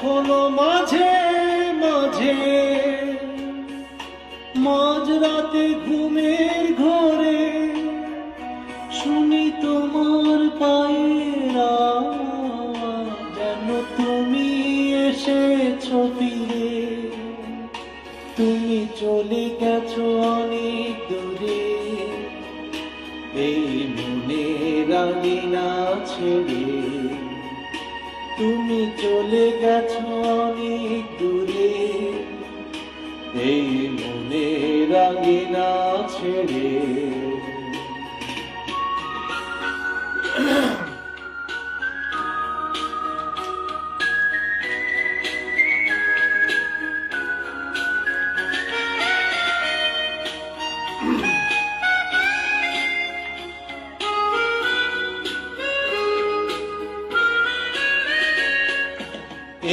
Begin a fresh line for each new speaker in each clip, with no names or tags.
এখনো মাঝে মাঝে মাঝরাতে ঘুমের ঘরে শুনি তোমার পায়ের আওয়াজ, যেন তুমি এসেছো ফিরে। তুমি চলে গেছো অনেক দূরে, এই মনের আঙিনা ছেড়ে। তুমি চলে গেছো অনেক দূরে, এই মনের আঙিনা ছেড়ে।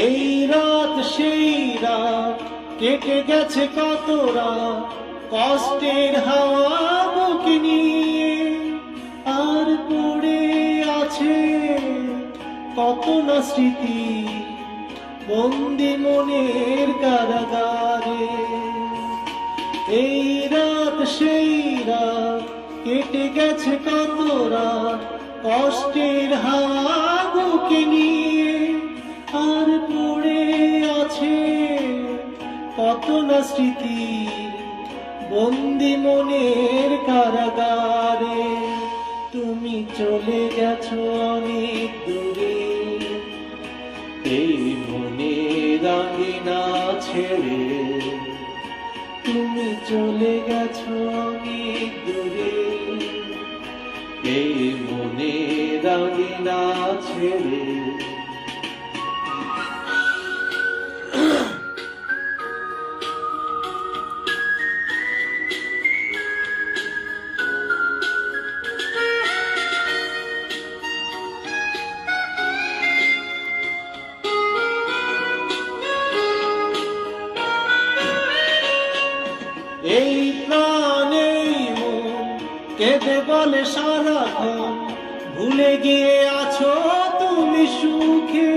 এই রাত সেই রাত কেটে গেছে কত রাত, কষ্টের হাওয়া বুকে নিয়ে। আর পড়ে আছে কত না স্মৃতি বন্দি মনের কারাগারে। এই রাত সেই রাত কেটে গেছে কত রাত, কষ্টের হাওয়া বুকে নিয়ে। আর পড়ে আছে কত না স্মৃতি বন্দি মনের কারাগারে। তুমি চলে গেছো অনেক দূরে, এই মনের আঙিনা ছেড়ে। তুমি চলে গেছো অনেক দূরে, এই মনের আঙিনা ছেড়ে। এই প্রাণে মন কেঁদে বলে সারাক্ষণ, ভুলে গিয়ে আছো তুমি সুখে।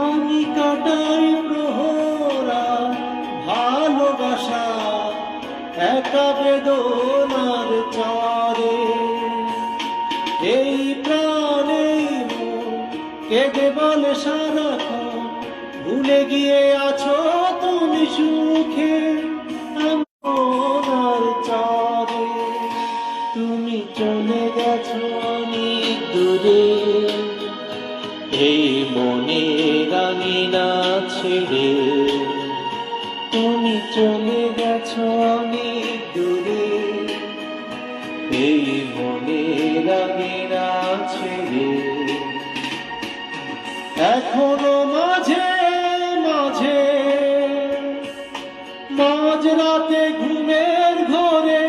আমি কাটাই প্রহরা ভালোবাসা একা বেদনার চরে। এই প্রাণে মন কেঁদে বলে সারাক্ষণ, ভুলে গিয়ে আছো তুমি সুখে। তুমি চলে গেছো অনেক দূরে, এই মনের আঙিনা ছেড়ে। তুমি চলে গেছো অনেক দূরে, এই মনের আঙিনা ছেড়ে। এখনো মাঝে মাঝে মাঝরাতে ঘুমের ঘরে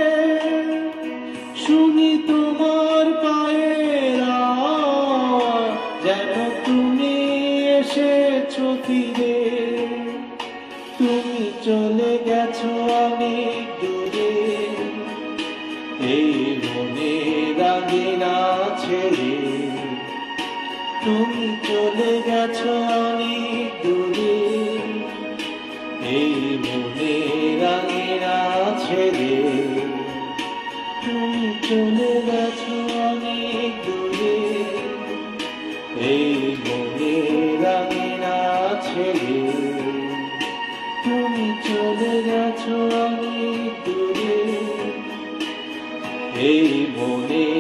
শুনি তোমার পায়ের আওয়াজ, যেন তুমি এসেছো ফিরে। তুমি চলে গেছো অনেক দূরে, এই মনের আঙিনা ছেড়ে। তুমি চলে গেছো অনেক দূরে, এই মনের আঙিনা ছেড়ে। তুমি চলে গেছো অনেক দূরে, এই মনের আঙিনা ছেড়ে। তুমি চলে গেছো অনেক দূরে, এই মনের